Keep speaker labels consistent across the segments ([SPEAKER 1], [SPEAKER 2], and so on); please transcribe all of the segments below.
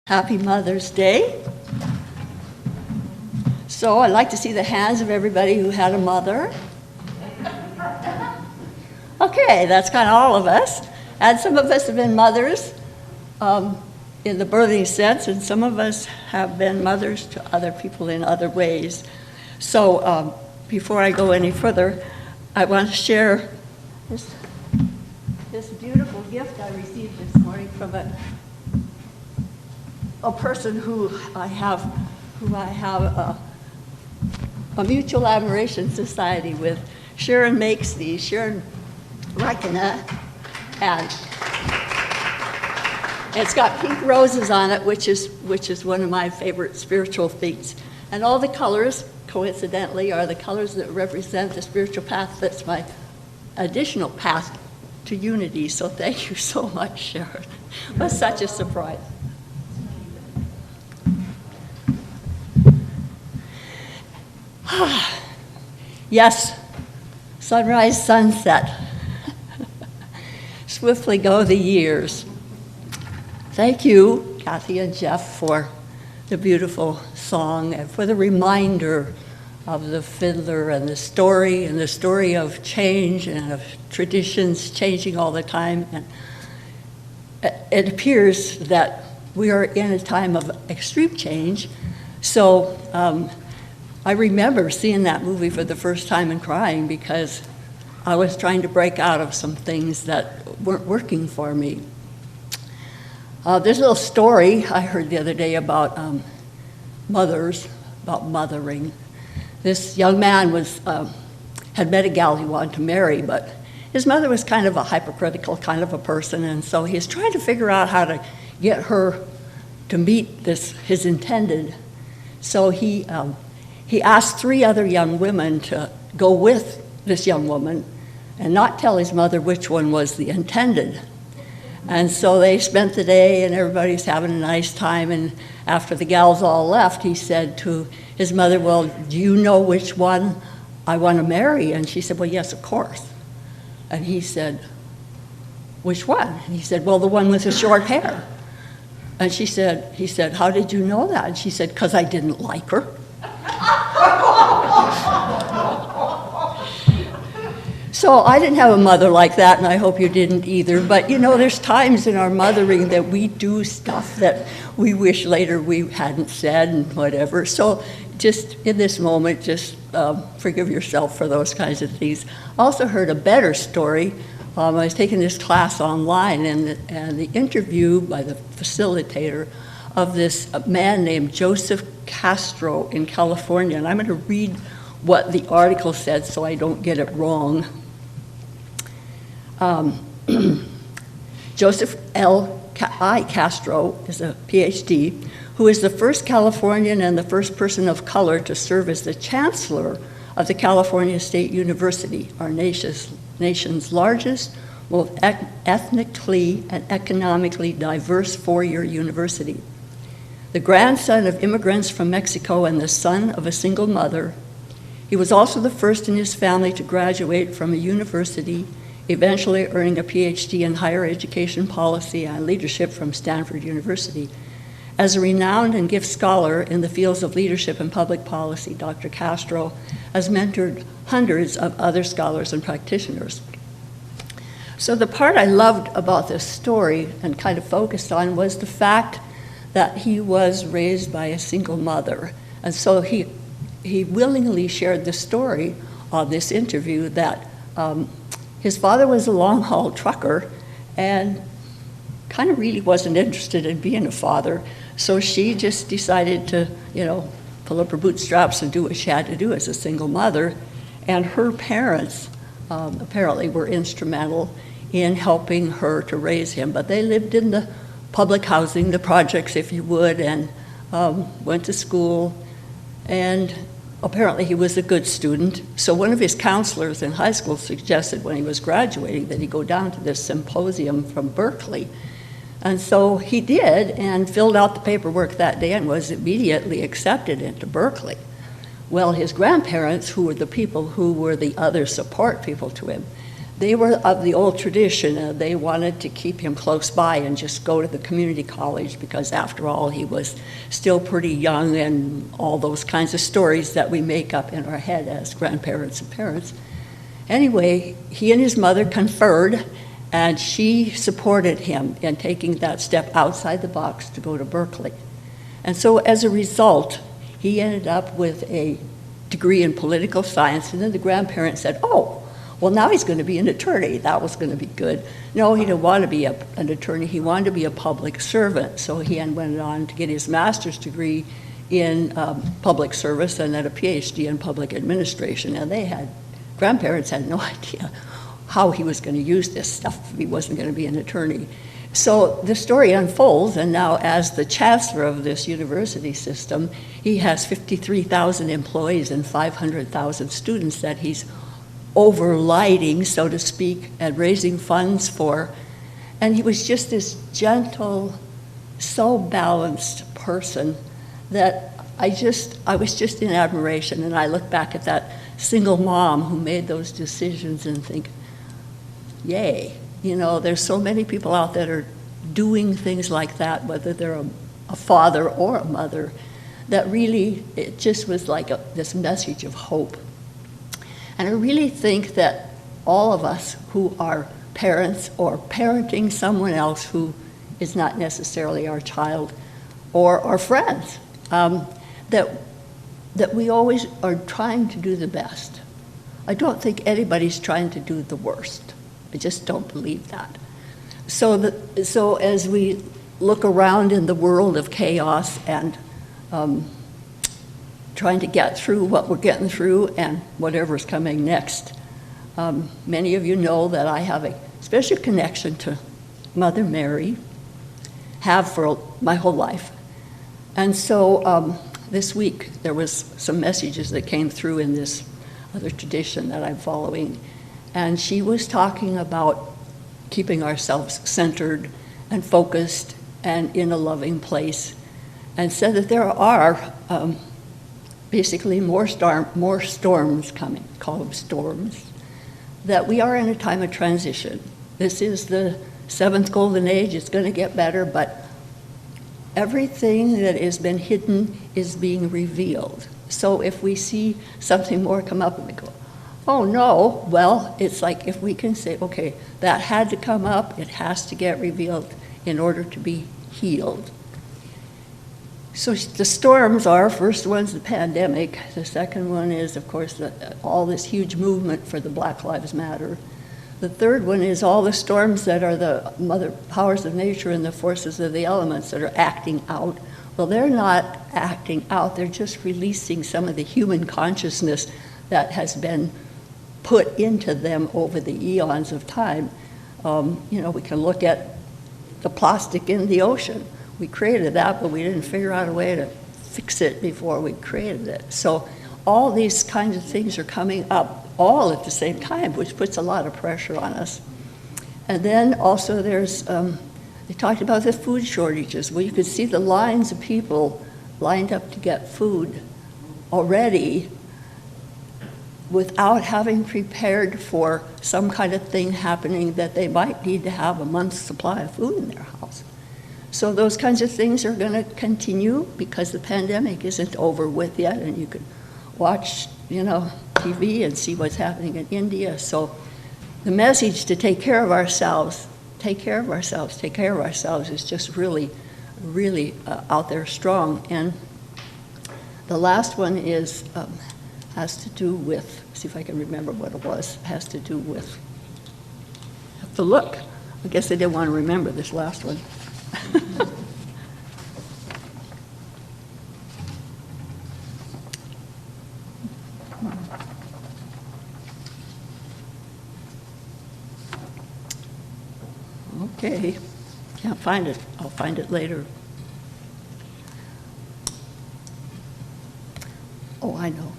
[SPEAKER 1] Happy Mother's Day. So I'd like to see the hands of everybody who had a mother. Okay, that's kind of all of us. And some of us have been mothers in the birthing sense, and some of us have been mothers to other people in other ways. So before I go any further, I want to share this beautiful gift I received this morning from a person who I have a mutual admiration society with. Sharon makes these, Sharon Rakina, and it's got pink roses on it, which is one of my favorite spiritual things. And all the colors, coincidentally, are the colors that represent the spiritual path that's my additional path to unity. So thank you so much, Sharon. It was such a surprise. Yes, sunrise, sunset. Swiftly go the years. Thank you, Kathy and Jeff, for the beautiful song and for the reminder of the fiddler and the story of change and of traditions changing all the time. And it appears that we are in a time of extreme change. So I remember seeing that movie for the first time and crying because I was trying to break out of some things that weren't working for me. There's a little story I heard the other day about mothers, about mothering. This young man had met a gal he wanted to marry, but his mother was kind of a hypocritical kind of a person, and so he's trying to figure out how to get her to meet his intended. So he asked 3 other young women to go with this young woman and not tell his mother which one was the intended. And so they spent the day and everybody's having a nice time, and after the gals all left, he said to his mother, well, do you know which one I want to marry? And she said, well, yes, of course. And he said, which one? And he said, well, the one with the short hair. And he said, how did you know that? And she said, because I didn't like her. So I didn't have a mother like that, and I hope you didn't either. But there's times in our mothering that we do stuff that we wish later we hadn't said and whatever. So just in this moment, just forgive yourself for those kinds of things. I also heard a better story. I was taking this class online, and the interview by the facilitator of this man named Joseph Castro in California. And I'm going to read what the article said so I don't get it wrong. Joseph I. Castro is a PhD, who is the first Californian and the first person of color to serve as the chancellor of the California State University, our nation's largest, both ethnically and economically diverse 4-year university. The grandson of immigrants from Mexico and the son of a single mother, he was also the first in his family to graduate from a university, eventually earning a PhD in higher education policy and leadership from Stanford University. As a renowned and gifted scholar in the fields of leadership and public policy, Dr. Castro has mentored hundreds of other scholars and practitioners. So the part I loved about this story and kind of focused on was the fact that he was raised by a single mother. And so he willingly shared the story on this interview that his father was a long-haul trucker and kind of really wasn't interested in being a father. So she just decided to, pull up her bootstraps and do what she had to do as a single mother. And her parents apparently were instrumental in helping her to raise him. But they lived in the public housing, the projects, if you would, and went to school. And apparently he was a good student. So one of his counselors in high school suggested when he was graduating that he go down to this symposium from Berkeley. And so he did and filled out the paperwork that day and was immediately accepted into Berkeley. Well, his grandparents, who were the people who were the other support people to him, they were of the old tradition. They wanted to keep him close by and just go to the community college because, after all, he was still pretty young, and all those kinds of stories that we make up in our head as grandparents and parents. Anyway, he and his mother conferred, and she supported him in taking that step outside the box to go to Berkeley. And so as a result, he ended up with a degree in political science, and then the grandparents said, oh, well, now he's going to be an attorney. That was going to be good. No, he didn't want to be an attorney. He wanted to be a public servant. So he went on to get his master's degree in public service and then a PhD in public administration. And grandparents had no idea how he was going to use this stuff if he wasn't going to be an attorney. So the story unfolds, and now as the chancellor of this university system, he has 53,000 employees and 500,000 students that he's overlighting, so to speak, and raising funds for. And he was just this gentle, so balanced person that I was just in admiration. And I look back at that single mom who made those decisions and think, yay. You know, there's so many people out there that are doing things like that, whether they're a father or a mother, that really, it just was like this message of hope. And I really think that all of us who are parents or parenting someone else who is not necessarily our child or our friends, that we always are trying to do the best. I don't think anybody's trying to do the worst. I just don't believe that. So as we look around in the world of chaos and trying to get through what we're getting through and whatever's coming next, many of you know that I have a special connection to Mother Mary, have for my whole life. And so this week there was some messages that came through in this other tradition that I'm following. And she was talking about keeping ourselves centered and focused and in a loving place, and said that there are basically more storms coming, call them storms, that we are in a time of transition. This is the seventh golden age. It's going to get better, but everything that has been hidden is being revealed. So if we see something more come up and we go, oh no, well, it's like if we can say, okay, that had to come up, it has to get revealed in order to be healed. So the storms are, first one's the pandemic, the second one is, of course, all this huge movement for the Black Lives Matter. The third one is all the storms that are the mother powers of nature and the forces of the elements that are acting out. Well, they're not acting out, they're just releasing some of the human consciousness that has been put into them over the eons of time. We can look at the plastic in the ocean. We created that, but we didn't figure out a way to fix it before we created it. So all these kinds of things are coming up all at the same time, which puts a lot of pressure on us. And then also there's, they talked about the food shortages. Well, you could see the lines of people lined up to get food already without having prepared for some kind of thing happening that they might need to have a month's supply of food in their house. So those kinds of things are going to continue because the pandemic isn't over with yet, and you can watch, TV and see what's happening in India. So the message to take care of ourselves is just really, really out there strong. And the last one is has to do with, see if I can remember what it was, has to do with, I have to look. I guess I didn't want to remember this last one. Okay, can't find it. I'll find it later. Oh, I know.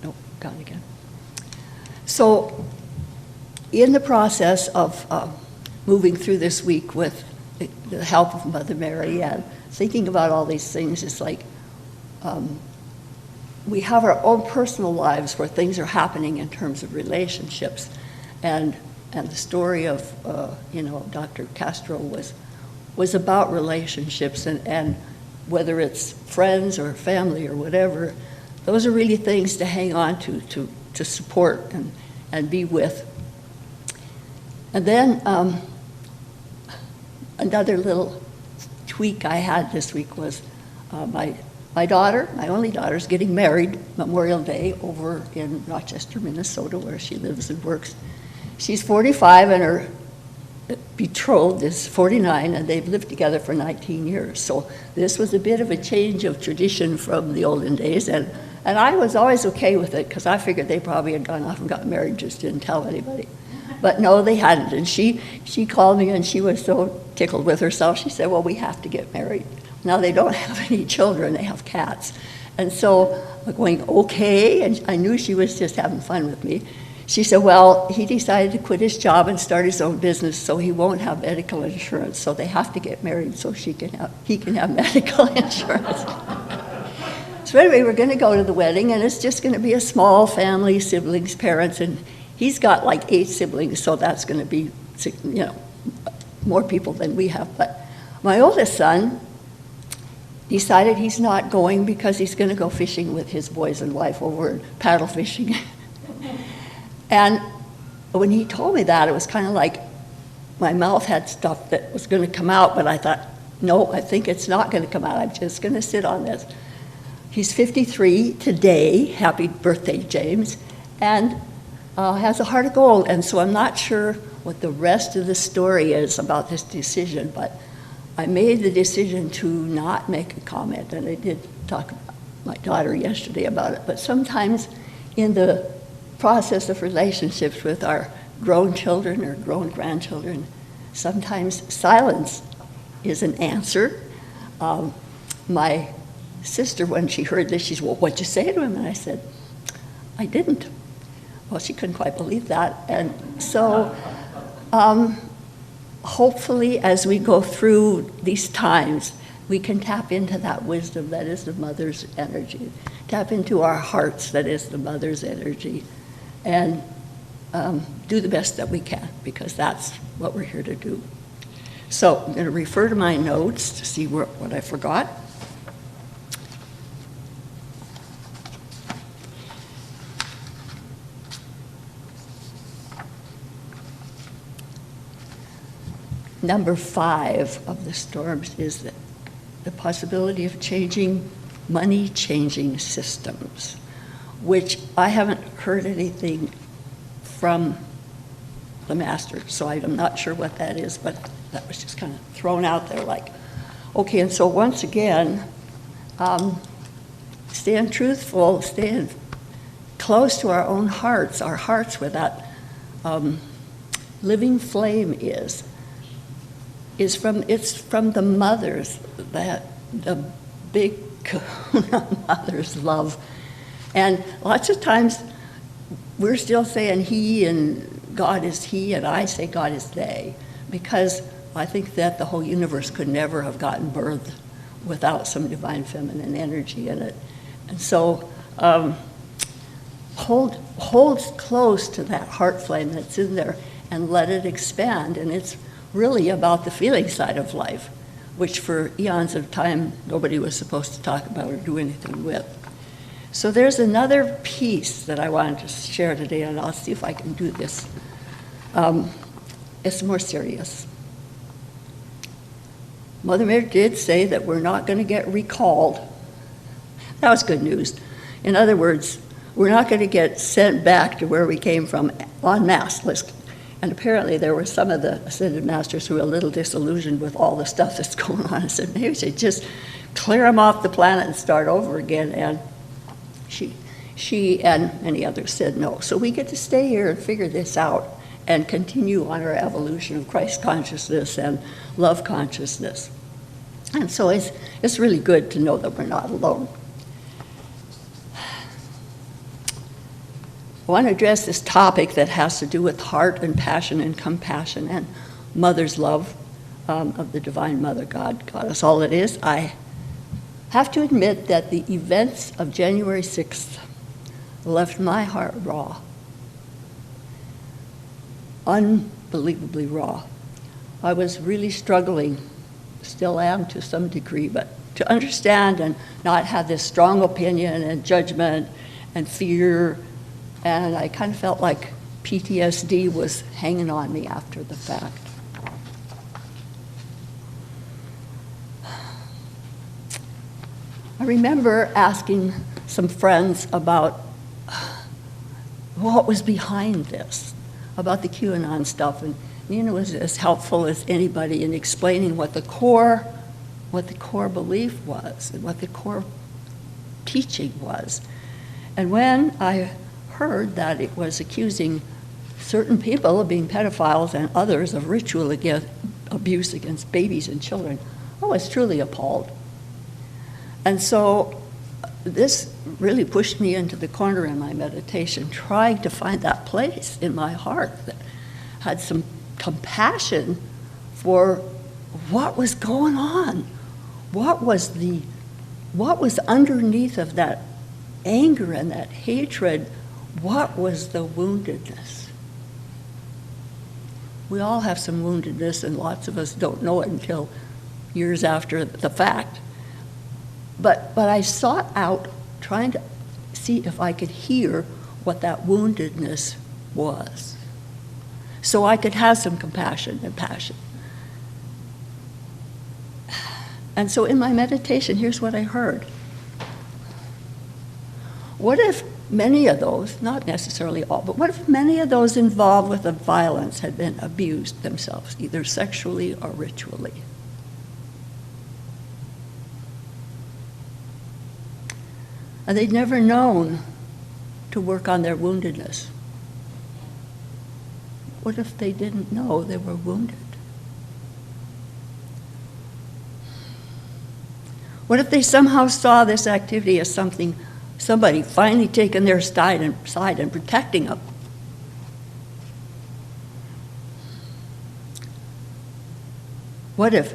[SPEAKER 1] Nope, got it again. So, in the process of moving through this week with the help of Mother Mary and thinking about all these things, it's like we have our own personal lives where things are happening in terms of relationships. And the story of, Dr. Castro was about relationships, and whether it's friends or family or whatever, those are really things to hang on to support and be with. And then another little tweak I had this week was my daughter, my only daughter, is getting married Memorial Day over in Rochester, Minnesota, where she lives and works. She's 45 and her betrothed is 49, and they've lived together for 19 years. So this was a bit of a change of tradition from the olden days, and I was always okay with it because I figured they probably had gone off and got married, just didn't tell anybody. But no, they hadn't, and she called me and she was so tickled with herself. She said, well, we have to get married. Now they don't have any children, they have cats. And so I'm going, okay, and I knew she was just having fun with me. She said, well, he decided to quit his job and start his own business, so he won't have medical insurance, so they have to get married so he can have medical insurance. So anyway, we're going to go to the wedding, and it's just going to be a small family, siblings, parents, and he's got like 8 siblings, so that's going to be, more people than we have. But my oldest son decided he's not going because he's going to go fishing with his boys and wife over paddle fishing. And when he told me that, it was kind of like my mouth had stuff that was going to come out, but I thought, no, I think it's not going to come out. I'm just going to sit on this. He's 53 today. Happy birthday, James. And has a heart of gold. And so I'm not sure what the rest of the story is about this decision, but I made the decision to not make a comment. And I did talk to my daughter yesterday about it. But sometimes in the process of relationships with our grown children or grown grandchildren, sometimes silence is an answer. My sister, when she heard this, she said, well, what'd you say to him? And I said, I didn't. Well, she couldn't quite believe that. And so hopefully as we go through these times, we can tap into that wisdom that is the mother's energy, tap into our hearts that is the mother's energy, and do the best that we can, because that's what we're here to do. So I'm going to refer to my notes to see what I forgot. Number 5 of the storms is the possibility of changing money-changing systems, which I haven't heard anything from the master, so I'm not sure what that is, but that was just kind of thrown out there like, okay, and so once again, staying truthful, staying close to our own hearts where that living flame it's from the mothers, that the big kahuna mothers love. And lots of times we're still saying he and God is he, and I say God is they, because I think that the whole universe could never have gotten birthed without some divine feminine energy in it. And so hold close to that heart flame that's in there and let it expand. And it's really about the feeling side of life, which for eons of time nobody was supposed to talk about or do anything with. So there's another piece that I wanted to share today, and I'll see if I can do this. It's more serious. Mother Mary did say that we're not going to get recalled. That was good news. In other words, we're not going to get sent back to where we came from en masse. And apparently there were some of the ascended masters who were a little disillusioned with all the stuff that's going on. I said, maybe we should just clear them off the planet and start over again. And she and many others said no. So we get to stay here and figure this out and continue on our evolution of Christ consciousness and love consciousness. And so it's really good to know that we're not alone. I want to address this topic that has to do with heart and passion and compassion and mother's love of the Divine Mother, God, Goddess, all it is. I have to admit that the events of January 6th left my heart raw, unbelievably raw. I was really struggling, still am to some degree, but to understand and not have this strong opinion and judgment and fear, and I kind of felt like PTSD was hanging on me after the fact. I remember asking some friends about what was behind this, about the QAnon stuff, and Nina was as helpful as anybody in explaining what the core belief was and what the core teaching was. And when I heard that it was accusing certain people of being pedophiles and others of ritual abuse against babies and children, I was truly appalled. And so this really pushed me into the corner in my meditation, trying to find that place in my heart that had some compassion for what was going on. What was underneath of that anger and that hatred? What was the woundedness? We all have some woundedness, and lots of us don't know it until years after the fact. But I sought out trying to see if I could hear what that woundedness was, so I could have some compassion and passion. And so in my meditation, here's what I heard. What if many of those, not necessarily all, but what if many of those involved with the violence had been abused themselves, either sexually or ritually? And they'd never known to work on their woundedness. What if they didn't know they were wounded? What if they somehow saw this activity as somebody finally taking their side and protecting them? What if,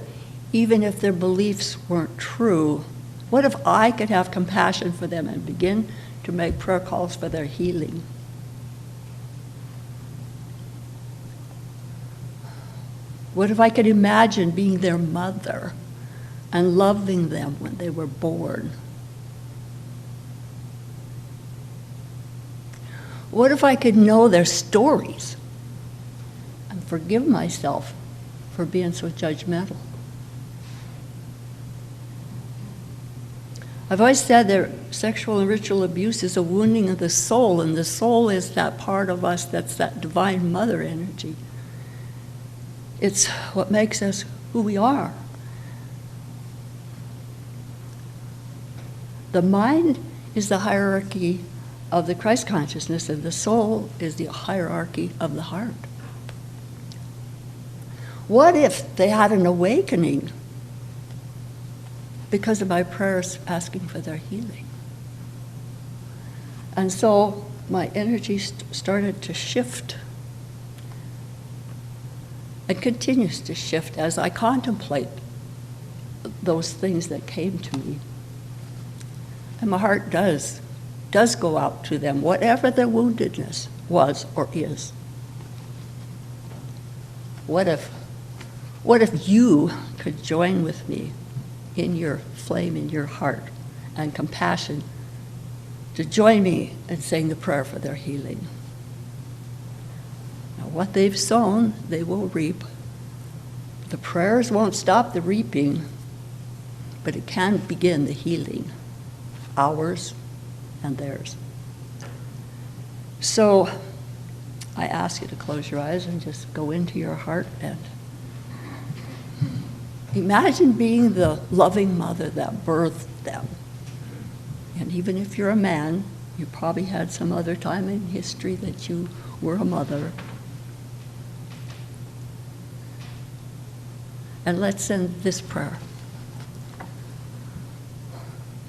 [SPEAKER 1] even if their beliefs weren't true, what if I could have compassion for them and begin to make prayer calls for their healing? What if I could imagine being their mother and loving them when they were born? What if I could know their stories and forgive myself for being so judgmental? I've always said that sexual and ritual abuse is a wounding of the soul, and the soul is that part of us that's that divine mother energy. It's what makes us who we are. The mind is the hierarchy of the Christ consciousness, and the soul is the hierarchy of the heart. What if they had an awakening because of my prayers asking for their healing? And so my energy started to shift and continues to shift as I contemplate those things that came to me. And my heart does go out to them, whatever their woundedness was or is. What if you could join with me in your flame in your heart and compassion to join me in saying the prayer for their healing? Now, what they've sown, they will reap. The prayers won't stop the reaping, but it can begin the healing, ours and theirs. So I ask you to close your eyes and just go into your heart and imagine being the loving mother that birthed them. And even if you're a man, you probably had some other time in history that you were a mother. And let's send this prayer.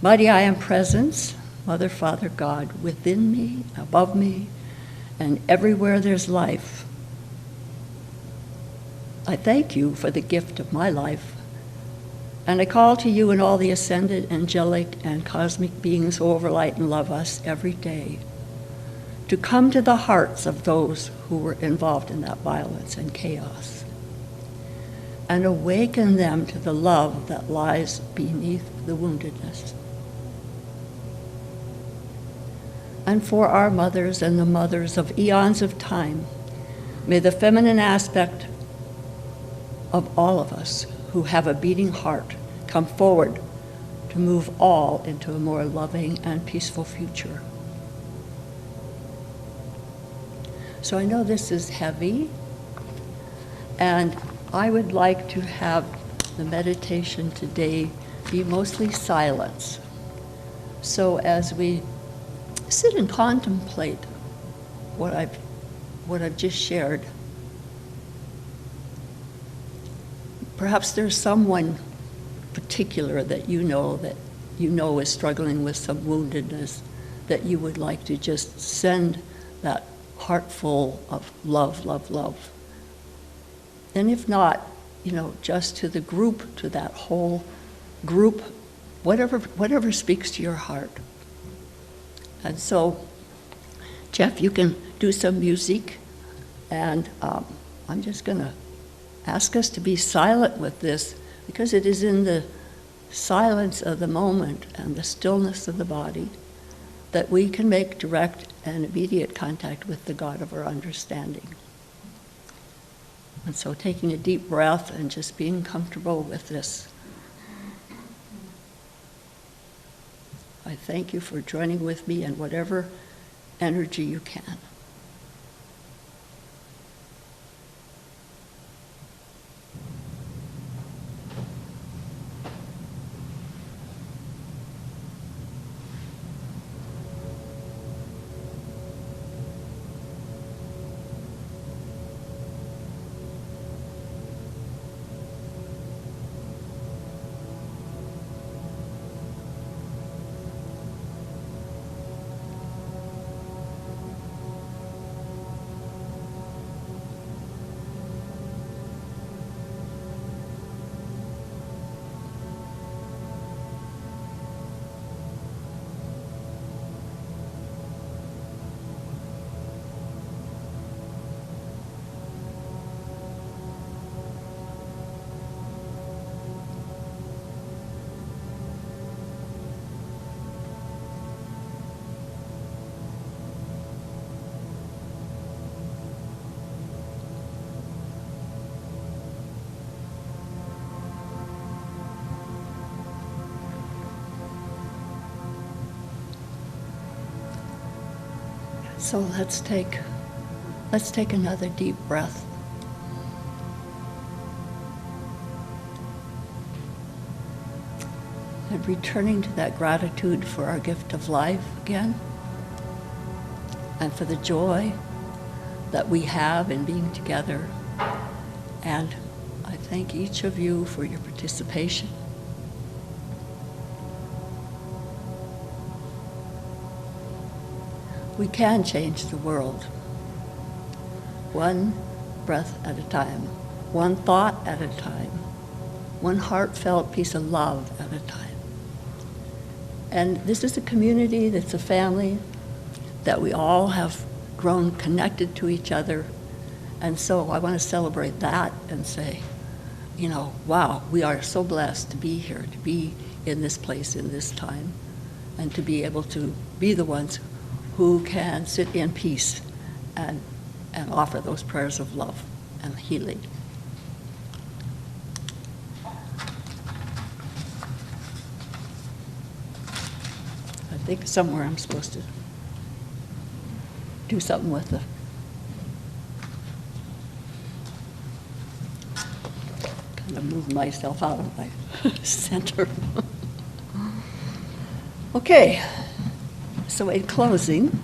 [SPEAKER 1] Mighty I Am Presence, Mother, Father, God, within me, above me, and everywhere there's life. I thank you for the gift of my life And I call to you and all the ascended, angelic, and cosmic beings who overlight and love us every day to come to the hearts of those who were involved in that violence and chaos and awaken them to the love that lies beneath the woundedness. And for our mothers and the mothers of eons of time, may the feminine aspect of all of us who have a beating heart come forward to move all into a more loving and peaceful future. So I know this is heavy, and I would like to have the meditation today be mostly silence. So as we sit and contemplate what I've just shared, perhaps there's someone particular that you know is struggling with some woundedness that you would like to just send that heart full of love, love, love. And if not, just to the group, to that whole group, whatever speaks to your heart. And so, Jeff, you can do some music, and I'm just going to ask us to be silent with this, because it is in the silence of the moment and the stillness of the body that we can make direct and immediate contact with the God of our understanding. And so taking a deep breath and just being comfortable with this. I thank you for joining with me in whatever energy you can. So let's take another deep breath. And returning to that gratitude for our gift of life again, and for the joy that we have in being together. And I thank each of you for your participation. We can change the world, one breath at a time, one thought at a time, one heartfelt piece of love at a time. And this is a community that's a family, that we all have grown connected to each other. And so I want to celebrate that and say, wow, we are so blessed to be here, to be in this place in this time, and to be able to be the ones who can sit in peace and offer those prayers of love and healing. I think somewhere I'm supposed to do something with the kind of move myself out of my center. Okay. So in closing,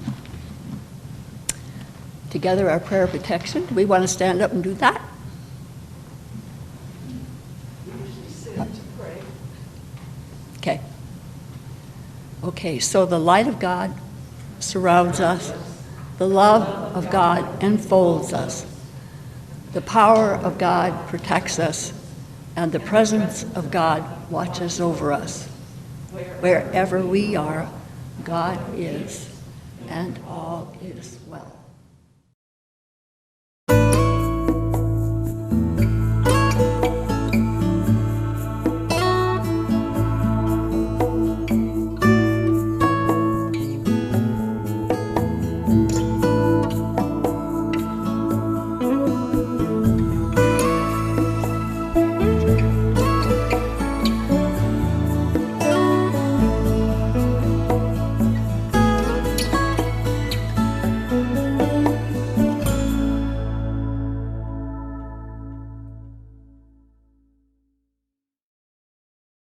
[SPEAKER 1] together our prayer of protection. Do we want to stand up and do that?
[SPEAKER 2] We usually sit to pray.
[SPEAKER 1] Okay. Okay, so the light of God surrounds us. The love of God enfolds us. The power of God protects us. and the presence of God watches over us. Wherever we are, God is, and all is well.